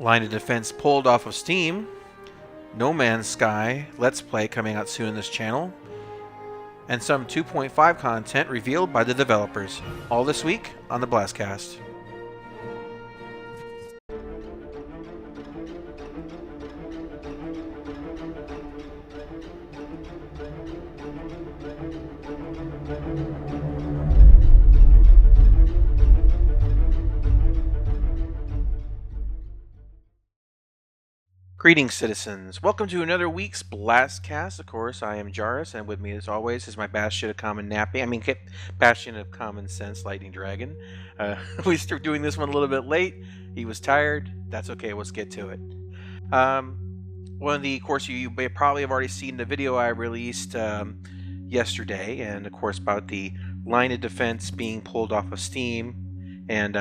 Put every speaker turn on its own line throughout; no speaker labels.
Line of Defense pulled off of Steam. No Man's Sky Let's Play coming out soon in this channel. And some 2.5 content revealed by the developers. All this week on the BlastCast. Greetings, citizens. Welcome to another week's BlastCast. Of course, I am Jarus, and with me, as always, is my bastion of common bastion of common sense, Lightning Dragon. We started doing this one a little bit late. He was tired. That's okay. Let's get to it. One of the, of course, you may probably have already seen the video I released yesterday, and of course about the Line of Defense being pulled off of Steam. And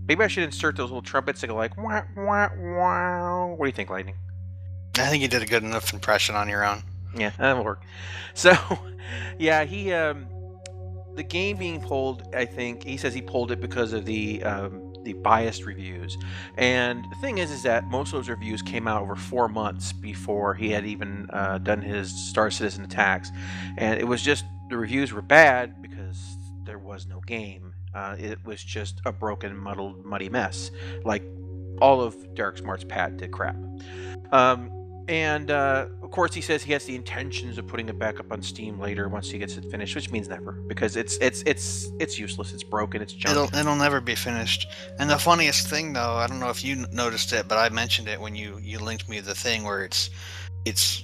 maybe I should insert those little trumpets that go like wah wah wah. What do you think, Lightning?
I think you did a good enough impression on your own.
Yeah, that'll work. So, yeah, the game being pulled, I think, he says he pulled it because of the biased reviews. And the thing is that most of those reviews came out over 4 months before he had even done his Star Citizen attacks. And it was just, the reviews were bad because there was no game. It was just a broken, muddled, muddy mess. Like all of Derek Smart's patented crap. Of course, he says he has the intentions of putting it back up on Steam later once he gets it finished, which means never, because it's useless, it's broken, it's junk.
It'll never be finished. And the funniest thing, though, I don't know if you noticed it, but I mentioned it when you linked me the thing where it's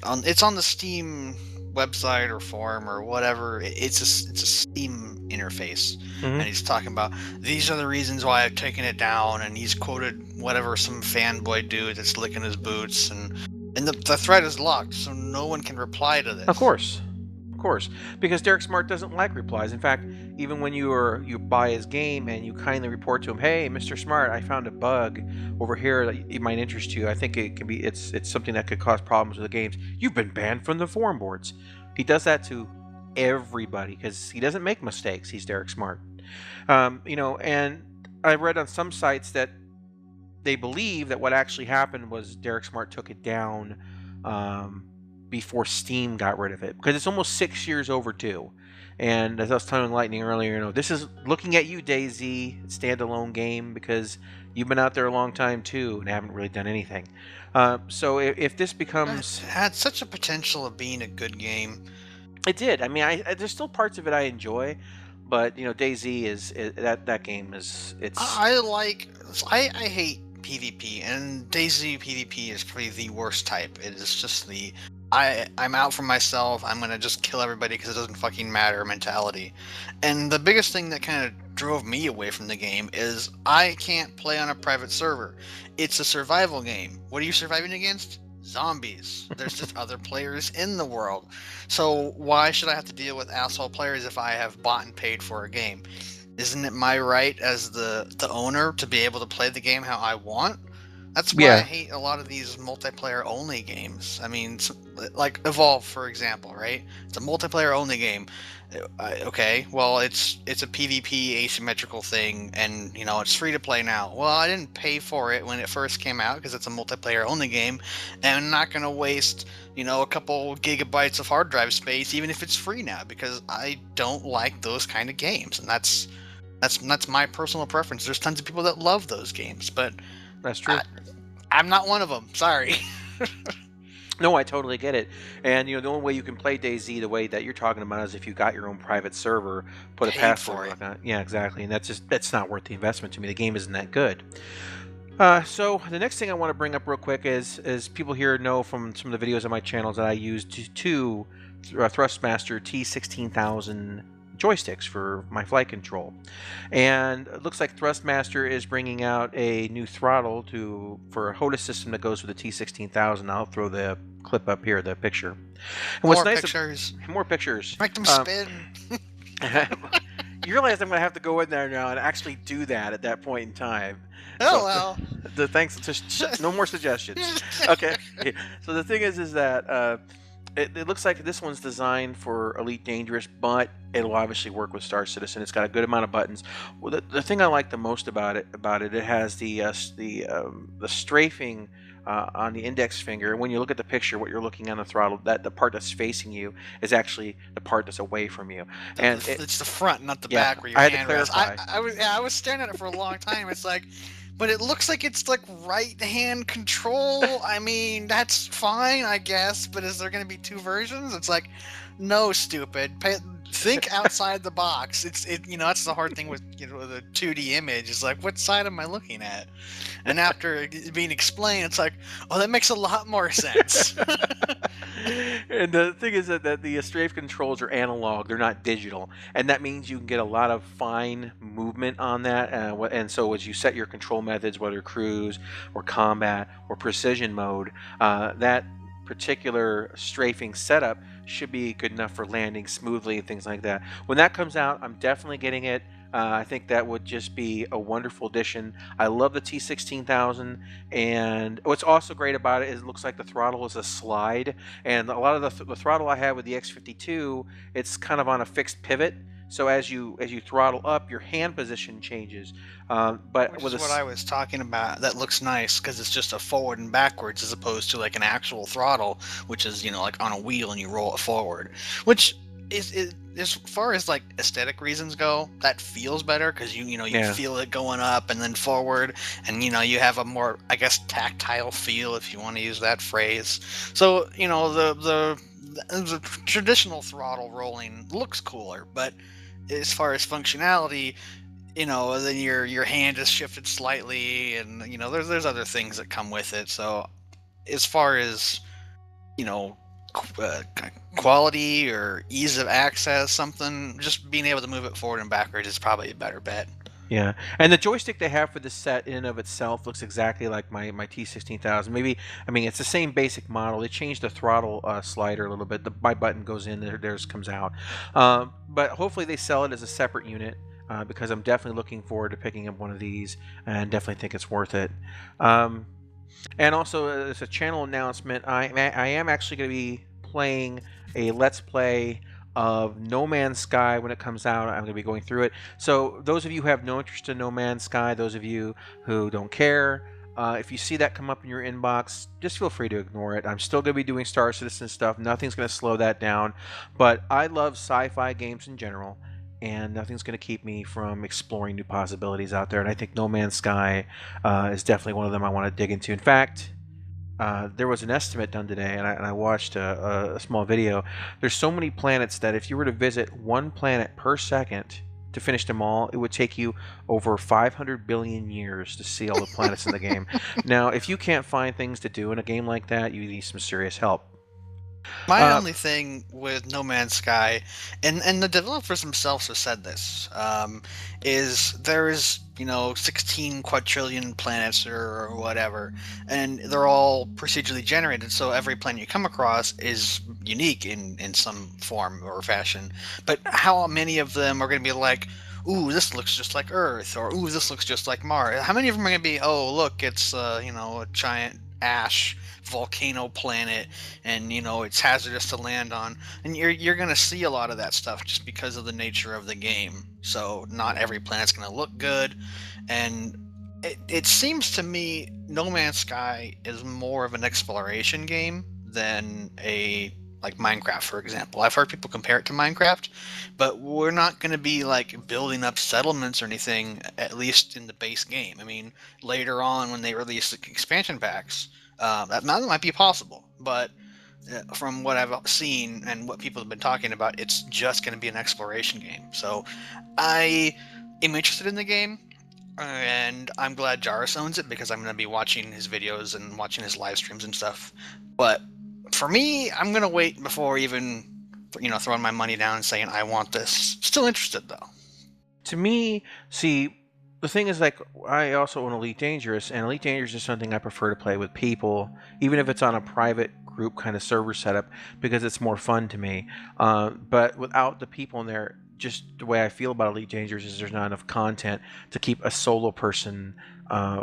on the Steam website or forum or whatever. It's a Steam interface, and he's talking about these are the reasons why I've taken it down, and he's quoted whatever some fanboy dude that's licking his boots, and the thread is locked, so no one can reply to this.
Of course, because Derek Smart doesn't like replies. In fact, even when you buy his game and you kindly report to him, "Hey, Mr. Smart, I found a bug over here that it might interest you. I think it can be it's something that could cause problems with the games. You've been banned from the forum boards." He does that to everybody because he doesn't make mistakes. He's Derek Smart. And I read on some sites that they believe that what actually happened was Derek Smart took it down before Steam got rid of it, because it's almost 6 years overdue. And as I was telling Lightning earlier, this is looking at you, DayZ, standalone game, because you've been out there a long time too and haven't really done anything. So if this becomes...
It had such a potential of being a good game.
It did. I mean, there's still parts of it I enjoy, but DayZ is that game is
I hate PvP, and DayZ PvP is probably the worst type. It is just I'm out for myself, I'm gonna just kill everybody because it doesn't fucking matter mentality. And the biggest thing that kind of drove me away from the game is I can't play on a private server. It's a survival game. What are you surviving against? Zombies. There's just other players in the world. So why should I have to deal with asshole players if I have bought and paid for a game? Isn't it my right as the owner to be able to play the game how I want? That's why I hate a lot of these multiplayer only games. I mean, like Evolve, for example, right? It's a multiplayer only game. Okay, well, it's a PvP asymmetrical thing, and it's free to play now. Well, I didn't pay for it when it first came out because it's a multiplayer only game, and I'm not gonna waste a couple gigabytes of hard drive space even if it's free now, because I don't like those kind of games, and that's my personal preference. There's tons of people that love those games, but
that's true.
I'm not one of them. Sorry.
No, I totally get it. And the only way you can play DayZ the way that you're talking about is if you got your own private server, put a password on it. Yeah, exactly. And that's not worth the investment to me. The game isn't that good. So the next thing I want to bring up real quick is people here know from some of the videos on my channels that I use two Thrustmaster T16000 joysticks for my flight control, and it looks like Thrustmaster is bringing out a new throttle for a HOTAS system that goes with the T16000. I'll throw the clip up here, the picture. And
more pictures.
More pictures.
Make them spin.
You realize I'm going to have to go in there now and actually do that at that point in time.
Oh, well.
Thanks. No more suggestions. Okay. So the thing is that It looks like this one's designed for Elite Dangerous, but it'll obviously work with Star Citizen. It's got a good amount of buttons. Well, the thing I like the most about it has the strafing on the index finger. When you look at the picture, what you're looking on the throttle, that the part that's facing you is actually the part that's away from you. And
It's the front, not the
yeah,
back where your
I had to
hand rests.
clarify.
I was staring at it for a long time. It's like, but it looks like it's like right hand control. I mean, that's fine, I guess. But is there going to be two versions? It's like, no, stupid. Think outside the box. That's the hard thing with the 2D image. Is like, what side am I looking at? And after it being explained, it's like, oh, that makes a lot more sense.
And the thing is that the strafe controls are analog; they're not digital, and that means you can get a lot of fine movement on that. And so, as you set your control methods, whether cruise or combat or precision mode, that particular strafing setup should be good enough for landing smoothly and things like that. When that comes out, I'm definitely getting it. I think that would just be a wonderful addition. I love the T16000, and what's also great about it is it looks like the throttle is a slide, and a lot of the throttle I have with the X52, it's kind of on a fixed pivot. So as you throttle up, your hand position changes. But
Which
with
is what I was talking about. That looks nice because it's just a forward and backwards as opposed to like an actual throttle, which is like on a wheel and you roll it forward. Which is as far as like aesthetic reasons go, that feels better because you
yeah.
feel it going up and then forward, and you have a more, I guess, tactile feel, if you want to use that phrase. So the traditional throttle rolling looks cooler, but as far as functionality, then your hand is shifted slightly, and there's other things that come with it. So as far as you know quality or ease of access, something just being able to move it forward and backwards is probably a better bet.
Yeah, and the joystick they have for this set in and of itself looks exactly like my T16000. Maybe, I mean, it's the same basic model. They changed the throttle slider a little bit. My button goes in, theirs comes out. But hopefully they sell it as a separate unit because I'm definitely looking forward to picking up one of these and definitely think it's worth it. Um, and also, as a channel announcement, I am actually going to be playing a Let's Play of No Man's Sky when it comes out. I'm going to be going through it. So those of you who have no interest in No Man's Sky, those of you who don't care, if you see that come up in your inbox, just feel free to ignore it. I'm still going to be doing Star Citizen stuff. Nothing's going to slow that down. But I love sci-fi games in general, and nothing's going to keep me from exploring new possibilities out there. And I think No Man's Sky is definitely one of them I want to dig into. In fact, there was an estimate done today, and I watched a small video. There's so many planets that if you were to visit one planet per second to finish them all, it would take you over 500 billion years to see all the planets in the game. Now, if you can't find things to do in a game like that, you need some serious help.
My only thing with No Man's Sky, and the developers themselves have said this, is there is 16 quadrillion planets or whatever, and they're all procedurally generated. So every planet you come across is unique in some form or fashion. But how many of them are going to be like, ooh, this looks just like Earth, or ooh, this looks just like Mars? How many of them are going to be, oh, look, it's a giant ash volcano planet, and it's hazardous to land on? And you're going to see a lot of that stuff just because of the nature of the game. So not every planet's going to look good, and it seems to me No Man's Sky is more of an exploration game than a like Minecraft, for example. I've heard people compare it to Minecraft, but we're not going to be like building up settlements or anything, at least in the base game. I mean, later on when they release the expansion packs, that might be possible, but from what I've seen and what people have been talking about, it's just going to be an exploration game. So I am interested in the game, and I'm glad Jarvis owns it because I'm going to be watching his videos and watching his live streams and stuff. But for me, I'm going to wait before even throwing my money down and saying I want this. Still interested though.
To me, see, the thing is, like, I also own Elite Dangerous, and Elite Dangerous is something I prefer to play with people, even if it's on a private group kind of server setup, because it's more fun to me. But without the people in there, just the way I feel about Elite Dangerous is there's not enough content to keep a solo person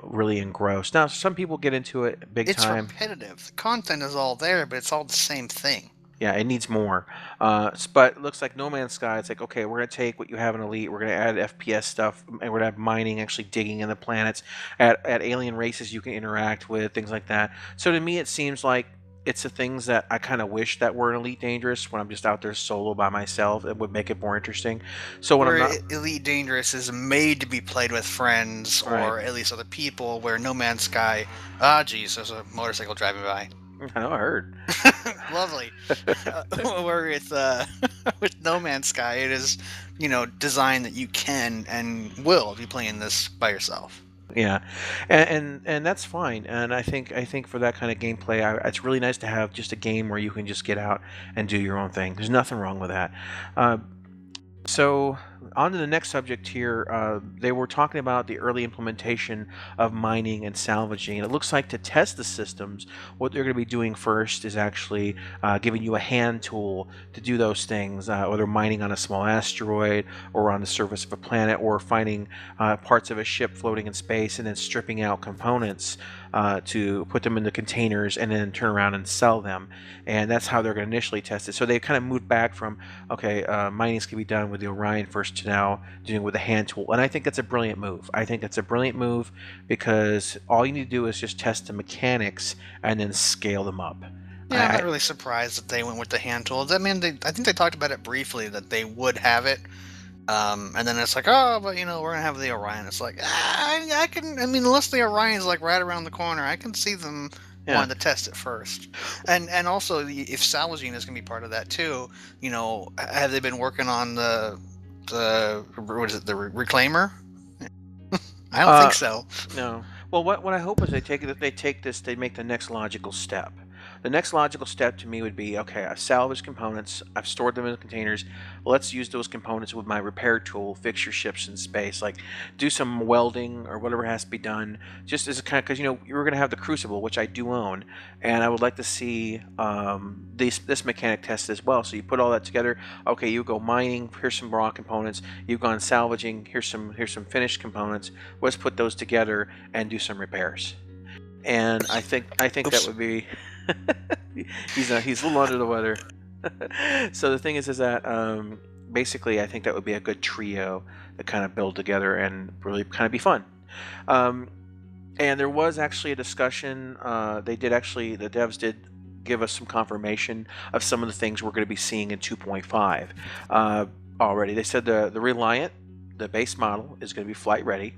really engrossed. Now, some people get into it big
It's
time.
repetitive. The content is all there, but it's all the same thing.
Yeah, it needs more. But it looks like No Man's Sky. It's like, okay, we're gonna take what you have in Elite, we're gonna add FPS stuff, and we're gonna have mining, actually digging in the planets, at alien races you can interact with, things like that. So to me, it seems like it's the things that I kind of wish that were in Elite Dangerous when I'm just out there solo by myself. It would make it more interesting. So when I'm
Where
not
Elite Dangerous is made to be played with friends
right,
or at least other people, where No Man's Sky, ah, geez, there's a motorcycle driving by.
I know I heard.
Lovely. Where with with No Man's Sky, it is, designed that you can and will be playing this by yourself.
Yeah, and that's fine. And I think for that kind of gameplay, it's really nice to have just a game where you can just get out and do your own thing. There's nothing wrong with that. Uh, So, on to the next subject here. They were talking about the early implementation of mining and salvaging. And it looks like to test the systems, what they're going to be doing first is actually giving you a hand tool to do those things, whether mining on a small asteroid or on the surface of a planet, or finding parts of a ship floating in space and then stripping out components to put them into containers and then turn around and sell them. And that's how they're going to initially test it. So they kind of moved back from, okay, mining's can be done with the Orion first to now doing it with a hand tool. And I think that's a brilliant move. I think it's a brilliant move because all you need to do is just test the mechanics and then scale them up.
Yeah, I'm not really surprised that they went with the hand tools. I mean, I think they talked about it briefly that they would have it. And then it's like, oh, but we're gonna have the Orion. It's like, I can. I mean, unless the Orion's like right around the corner, I can see them
Yeah.
wanting to test it first. And also, if salvaging is gonna be part of that too, have they been working on the what is it, the reclaimer? I don't think so.
No. Well, what I hope is they take this, they make the next logical step. The next logical step to me would be, okay, I've salvaged components, I've stored them in the containers. Let's use those components with my repair tool, fix your ships in space, like do some welding or whatever has to be done. Just as a kind of, because you're going to have the Crucible, which I do own, and I would like to see this mechanic test as well. So you put all that together. Okay, you go mining. Here's some raw components. You've gone salvaging. Here's some finished components. Let's put those together and do some repairs. And I think that would be. he's a little under the weather. So the thing is that basically I think that would be a good trio to kind of build together and really kind of be fun. And there was actually a discussion. The devs did give us some confirmation of some of the things we're going to be seeing in 2.5 already. They said the Reliant, the base model, is going to be flight ready.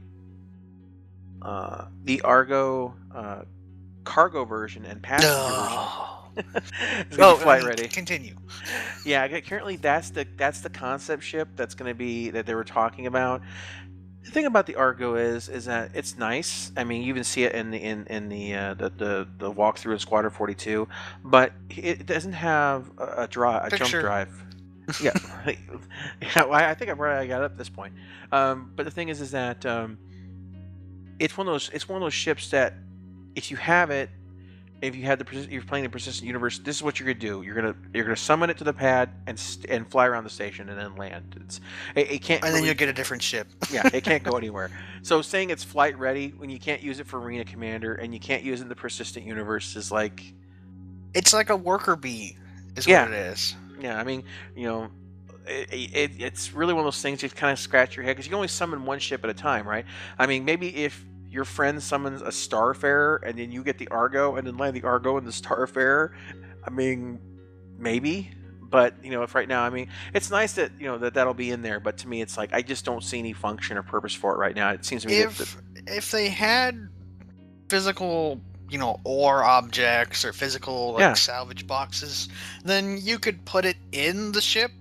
The Argo cargo version and passenger version is going to be flight ready.
Continue.
Yeah, currently that's the concept ship that's going to be that they were talking about. The thing about the Argo is that it's nice. I mean, you even see it in the walkthrough in Squadron 42, but it doesn't have a jump drive. Yeah, yeah. Well, I think I've already got it up at this point. But the thing is that it's one of those ships that if you have it, if you have you're playing the persistent universe, this is what you're gonna do. You're gonna summon it to the pad and fly around the station and then land. It can't.
And then you'll get a different ship.
Yeah, it can't go anywhere. So saying it's flight ready when you can't use it for Arena Commander and you can't use it in the persistent universe is like.
It's like a worker bee, is what it is.
Yeah, I mean, it's really one of those things you kind of scratch your head because you can only summon one ship at a time, right? I mean, maybe if your friend summons a Starfarer and then you get the Argo and then land the Argo and the Starfarer, I mean, maybe. But if right now, I mean, it's nice that that'll be in there. But to me, it's like I just don't see any function or purpose for it right now. It seems to me
if they had physical, ore objects or physical salvage boxes, then you could put it in the ship.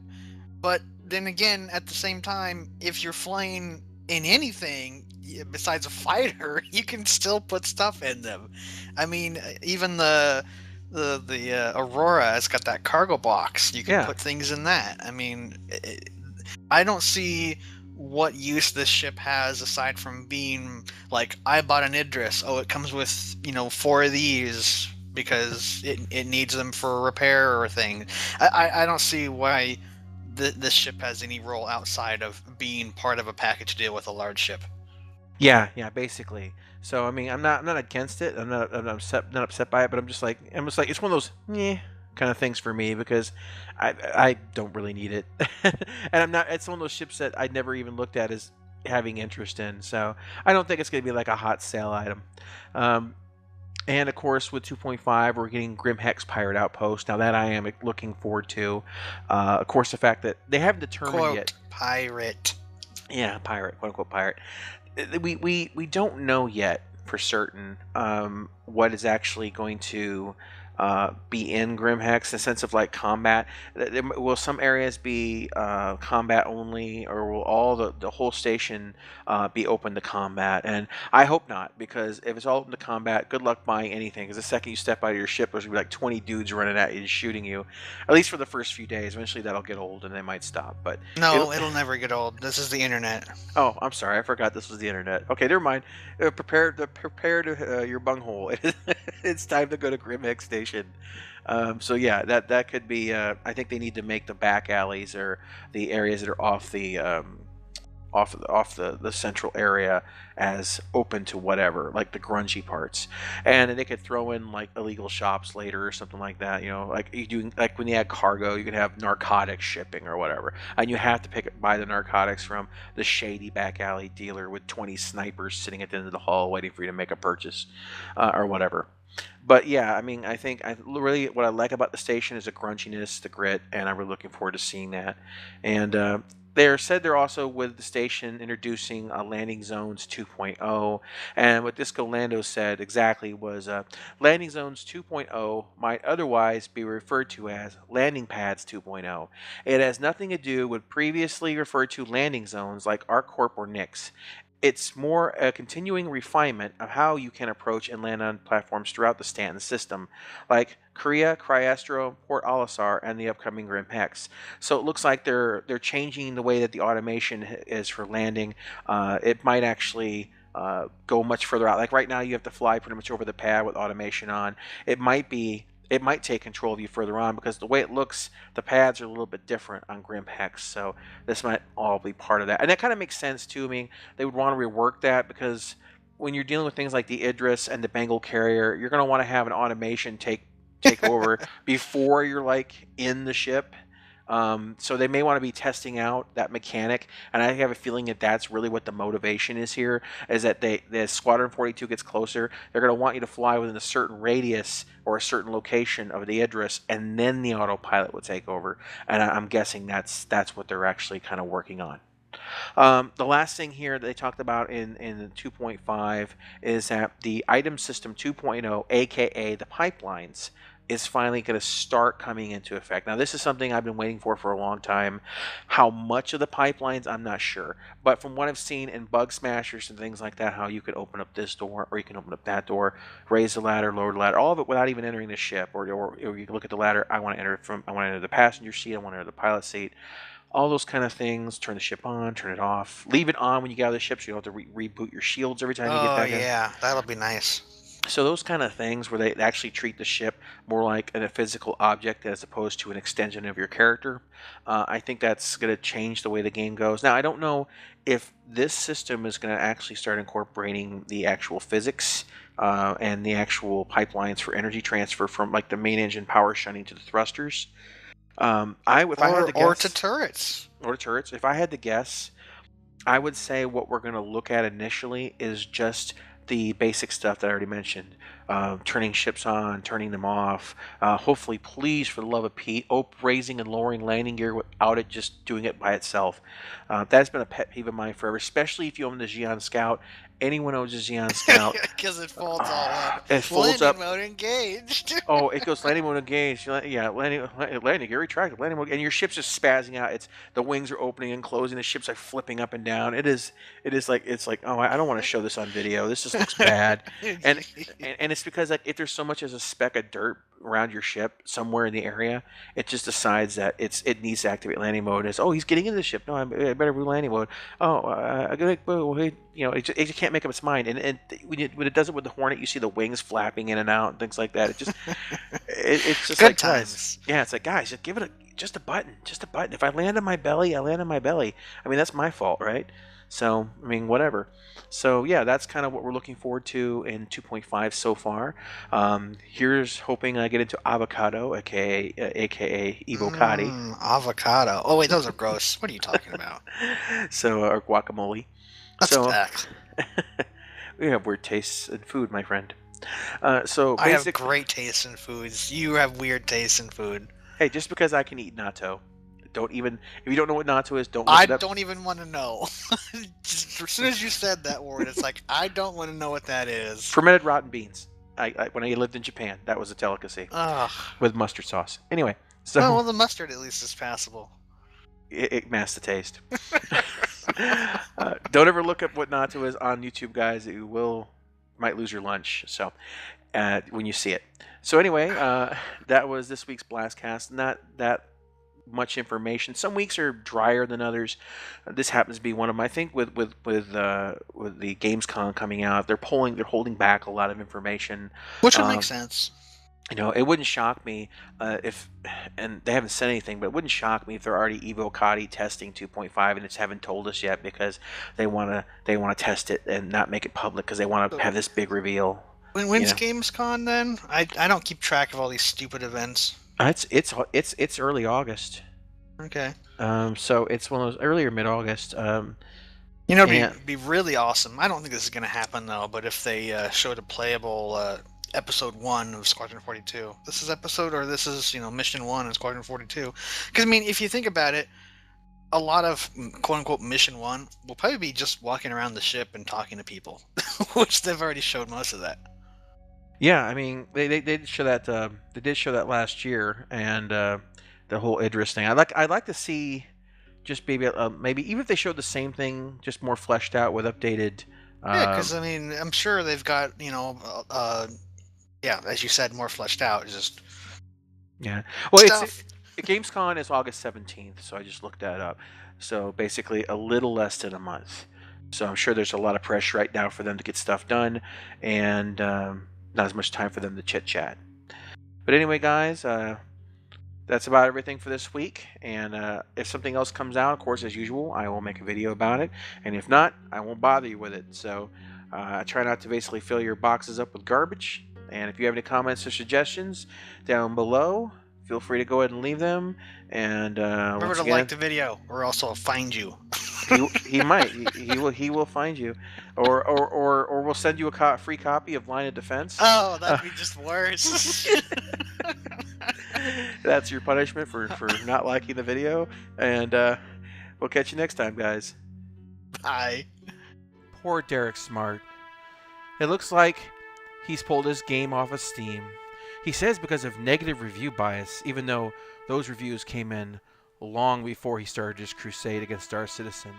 But then again, at the same time, if you're flying in anything besides a fighter, you can still put stuff in them. I mean, even the Aurora has got that cargo box. You can put things in that. I mean, I don't see what use this ship has aside from being like, I bought an Idris. Oh, it comes with 4 of these because it needs them for repair or thing. I don't see why this ship has any role outside of being part of a package deal with a large ship.
Yeah, basically. So I mean, I'm not against it. I'm not upset by it, but I'm just like it's one of those kind of things for me because I don't really need it, and I'm not. It's one of those ships that I never even looked at as having interest in. So I don't think it's going to be like a hot sale item. Um, and of course, with 2.5, we're getting Grim Hex Pirate Outpost. Now that I am looking forward to. Of course, the fact that they haven't determined yet.
Pirate.
Yeah, pirate, quote unquote pirate. We don't know yet for certain what is actually going to be in Grimhex in the sense of like combat. Will some areas be combat only, or will all the whole station be open to combat? And I hope not, because if it's all open to combat, good luck buying anything. Because the second you step out of your ship, there's gonna be like 20 dudes running at you and shooting you. At least for the first few days. Eventually that'll get old and they might stop. But
no, it'll never get old. This is the internet.
Oh, I'm sorry. I forgot this was the internet. Okay, never mind. Prepare your bunghole. It's time to go to Grimhex Station. So yeah, that could be. I think they need to make the back alleys or the areas that are off the central area as open to whatever, like the grungy parts, and they could throw in like illegal shops later or something like that. You know, like you do, like when you add cargo, you can have narcotics shipping or whatever, and you have to buy the narcotics from the shady back alley dealer with 20 snipers sitting at the end of the hall waiting for you to make a purchase, or whatever. But yeah, I mean, I think really what I like about the station is the grunchiness, the grit, and I'm really looking forward to seeing that. And they're also with the station introducing Landing Zones 2.0, and what Disco Lando said exactly was Landing Zones 2.0 might otherwise be referred to as Landing Pads 2.0. It has nothing to do with previously referred to landing zones like ArcCorp or Nix. It's more a continuing refinement of how you can approach and land on platforms throughout the Stanton system, like Korea, Cryastro, Port Olisar, and the upcoming Grim Hex. So it looks like they're changing the way that the automation is for landing. It might actually go much further out. Like right now, you have to fly pretty much over the pad with automation on. It might take control of you further on because the way it looks, the pads are a little bit different on Grim Hex. So this might all be part of that. And that kind of makes sense too. I mean, they would want to rework that because when you're dealing with things like the Idris and the Bengal carrier, you're going to want to have an automation take over before you're like in the ship. So they may want to be testing out that mechanic, and I have a feeling that that's really what the motivation is here, is that as Squadron 42 gets closer, they're going to want you to fly within a certain radius or a certain location of the Idris, and then the autopilot will take over. And I'm guessing that's what they're actually kind of working on. The last thing here that they talked about in 2.5 is that the item system 2.0, aka the pipelines, is finally going to start coming into effect. Now, this is something I've been waiting for a long time. How much of the pipelines, I'm not sure. But from what I've seen in Bug Smashers and things like that, how you could open up this door or you can open up that door, raise the ladder, lower the ladder, all of it without even entering the ship. Or you can look at the ladder, I want to enter the passenger seat, I want to enter the pilot seat. All those kind of things. Turn the ship on, turn it off. Leave it on when you get out of the ship so you don't have to reboot your shields every time you get back in.
Oh, yeah. That'll be nice.
So those kind of things where they actually treat the ship more like a physical object as opposed to an extension of your character, I think that's going to change the way the game goes. Now, I don't know if this system is going to actually start incorporating the actual physics and the actual pipelines for energy transfer from like the main engine power shunting to the thrusters. Or to
turrets.
Or to turrets. If I had to guess, I would say what we're going to look at initially is just the basic stuff that I already mentioned. Turning ships on, turning them off. Hopefully, please, for the love of Pete, raising and lowering landing gear without it just doing it by itself. That's been a pet peeve of mine forever, especially if you own the Xeon Scout. Anyone owns a Xeon Scout.
Because it folds all up.
It folds up.
Landing mode engaged.
Oh, it goes landing mode engaged. Yeah, landing gear retracted. Landing mode, and your ship's just spazzing out. It's the wings are opening and closing. The ship's like flipping up and down. It's like oh, I don't want to show this on video. This just looks bad. And it's because like if there's so much as a speck of dirt around your ship somewhere in the area, it just decides that it needs to activate landing mode. It's he's getting into the ship. No, I better do landing mode. It just can't make up its mind. And when it does it with the Hornet, you see the wings flapping in and out and things like that. It just it's just
good
like
times.
Guys, it's like guys, just give it just a button. If I land on my belly, I land on my belly. I mean that's my fault, right? So, I mean, whatever. So, yeah, that's kind of what we're looking forward to in 2.5 so far. Here's hoping I get into avocado, aka evocati.
Avocado. Oh wait, those are gross. What are you talking about?
So, or guacamole.
That's
So,
back.
we have weird tastes in food, my friend. So,
I have
basically,
great taste in foods. You have weird taste in food.
hey, just because I can eat natto, don't even, if you don't know what natto is, don't look
I
it up.
don't even want to know. Just, as soon as you said that word, it's like, I don't want to know what that is.
Fermented rotten beans. When I lived in Japan, that was a delicacy
Ugh.
with mustard sauce. Anyway, so
Oh, well, the mustard at least is passable.
it masks the taste. Don't ever look up what natto is on YouTube, guys. You might lose your lunch. So when you see it. So anyway, that was this week's BlastCast. Not that much information. Some weeks are drier than others. This happens to be one of them. I think with the Gamescom coming out, they're holding back a lot of information.
Which would make sense.
You know, it wouldn't shock me if, and they haven't said anything, but it wouldn't shock me if they're already evocati testing 2.5 and just haven't told us yet because they want to test it and not make it public because they want to have this big reveal.
When's Gamescom then? I don't keep track of all these stupid events.
It's early August.
Okay.
So it's one of those earlier mid-August.
You know, it'd be really awesome. I don't think this is going to happen though, but if they showed a playable episode 1 of Squadron 42, this is mission 1 of Squadron 42. Because I mean, if you think about it, a lot of quote unquote mission 1 will probably be just walking around the ship and talking to people, which they've already showed most of that.
Yeah, I mean, they did show that. They did show that last year, and the whole Idris thing. I'd like to see just maybe even if they showed the same thing, just more fleshed out with updated.
Yeah, because I mean, I'm sure they've got as you said, more fleshed out. Just
well,
stuff.
Gamescom is August 17th, so I just looked that up. So basically, a little less than a month. So I'm sure there's a lot of pressure right now for them to get stuff done, and not as much time for them to chit chat. But anyway, guys, that's about everything for this week. And if something else comes out, of course, as usual, I will make a video about it. And if not, I won't bother you with it. So I try not to basically fill your boxes up with garbage. And if you have any comments or suggestions down below, feel free to go ahead and leave them. And
remember to like the video, or else I'll find you.
he might. He will find you, or we'll send you a free copy of Line of Defense.
Oh, that'd be just worse.
That's your punishment for not liking the video, and we'll catch you next time, guys.
Bye.
Poor Derek Smart. It looks like he's pulled his game off of Steam. He says because of negative review bias, even though those reviews came in long before he started his crusade against Star Citizen.